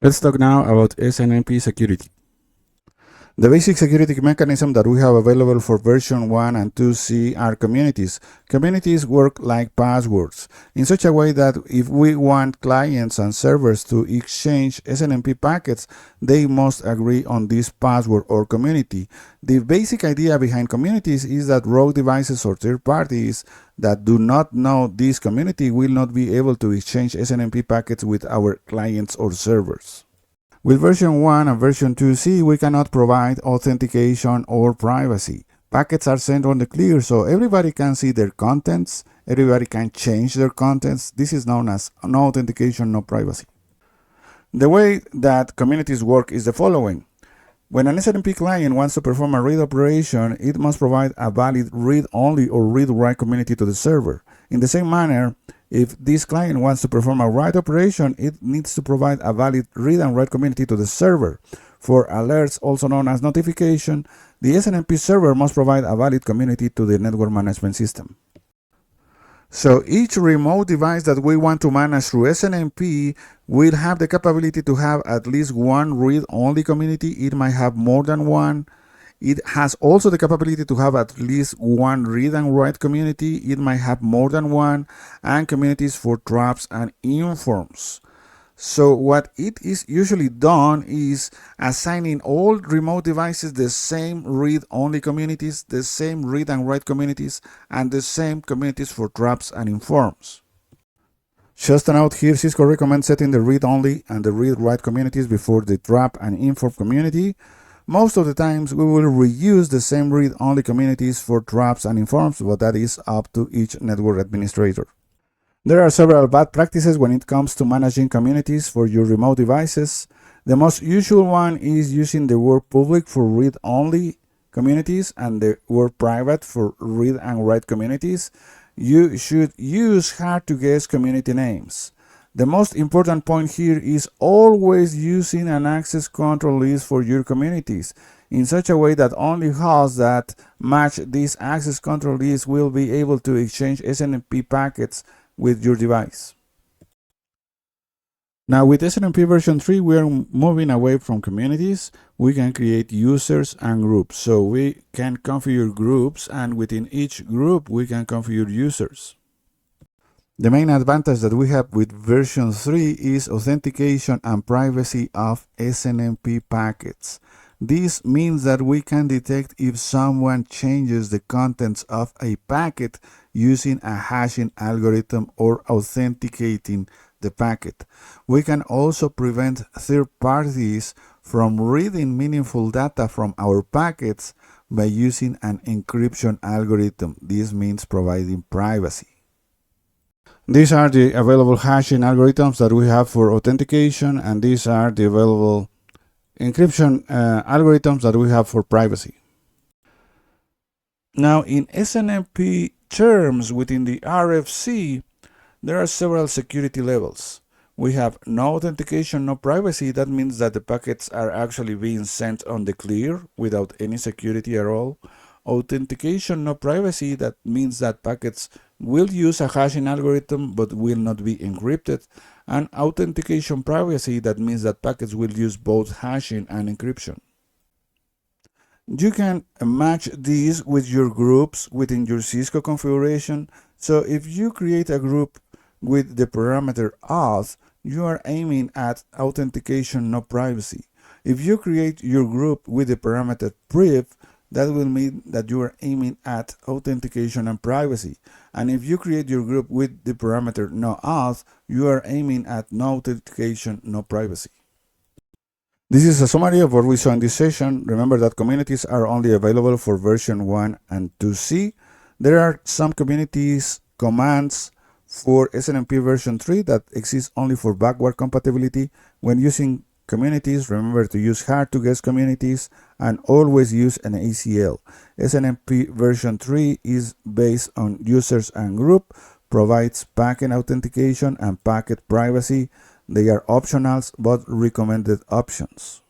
Let's talk now about Snmp security. The basic security mechanism that we have available for version 1 and 2C are communities. Communities work like passwords in such a way that if we want clients and servers to exchange Snmp packets, they must agree on this password or community. The basic idea behind communities is that rogue devices or third parties that do not know this community will not be able to exchange Snmp packets with our clients or servers. With version 1 and version 2C, we cannot provide authentication or privacy. Packets are sent on the clear, so everybody can see their contents, everybody can change their contents. This is known as no authentication, no privacy. The way that communities work is the following. When an Snmp client wants to perform a read operation, it must provide a valid read-only or read-write community to the server. In the same manner, if this client wants to perform a write operation, it needs to provide a valid read and write community to the server. For alerts, also known as notification, the Snmp server must provide a valid community to the network management system. So each remote device that we want to manage through Snmp will have the capability to have at least one read-only community. It might have more than one. It has also the capability to have at least one read and write community. It might have more than one, and communities for traps and informs. So what it is usually done is assigning all remote devices the same read-only communities, the same read and write communities, and the same communities for traps and informs. Just a note here, Cisco recommends setting the read-only and the read-write communities before the trap and inform community. Most of the times we will reuse the same read-only communities for traps and informs, but that is up to each network administrator. There are several bad practices when it comes to managing communities for your remote devices. The most usual one is using the word public for read-only communities and the word private for read and write communities. You should use hard-to-guess community names. The most important point here is always using an access control list for your communities in such a way that only hosts that match this access control list will be able to exchange Snmp packets with your device. Now with Snmp version 3, we are moving away from communities. We can create users and groups. So we can configure groups, and within each group we can configure users. The main advantage that we have with version 3 is authentication and privacy of Snmp packets. This means that we can detect if someone changes the contents of a packet using a hashing algorithm or authenticating the packet. We can also prevent third parties from reading meaningful data from our packets by using an encryption algorithm. This means providing privacy. These are the available hashing algorithms that we have for authentication, and these are the available encryption algorithms that we have for privacy. Now in Snmp terms within the RFC, there are several security levels. We have no authentication, no privacy. That means that the packets are actually being sent on the clear without any security at all. Authentication, no privacy. That means that packets will use a hashing algorithm but will not be encrypted. And authentication privacy, that means that packets will use both hashing and encryption. You can match these with your groups within your Cisco configuration. So if you create a group with the parameter auth, you are aiming at authentication, no privacy. If you create your group with the parameter priv, that will mean that you are aiming at authentication and privacy. And if you create your group with the parameter no auth, you are aiming at no authentication, no privacy. This is a summary of what we saw in this session. Remember that communities are only available for version 1 and 2C. There are some communities commands for Snmp version 3 that exist only for backward compatibility. When using communities, remember to use hard-to-guess communities and always use an ACL. Snmp version 3 is based on users and group, provides packet authentication and packet privacy. They are optionals but recommended options.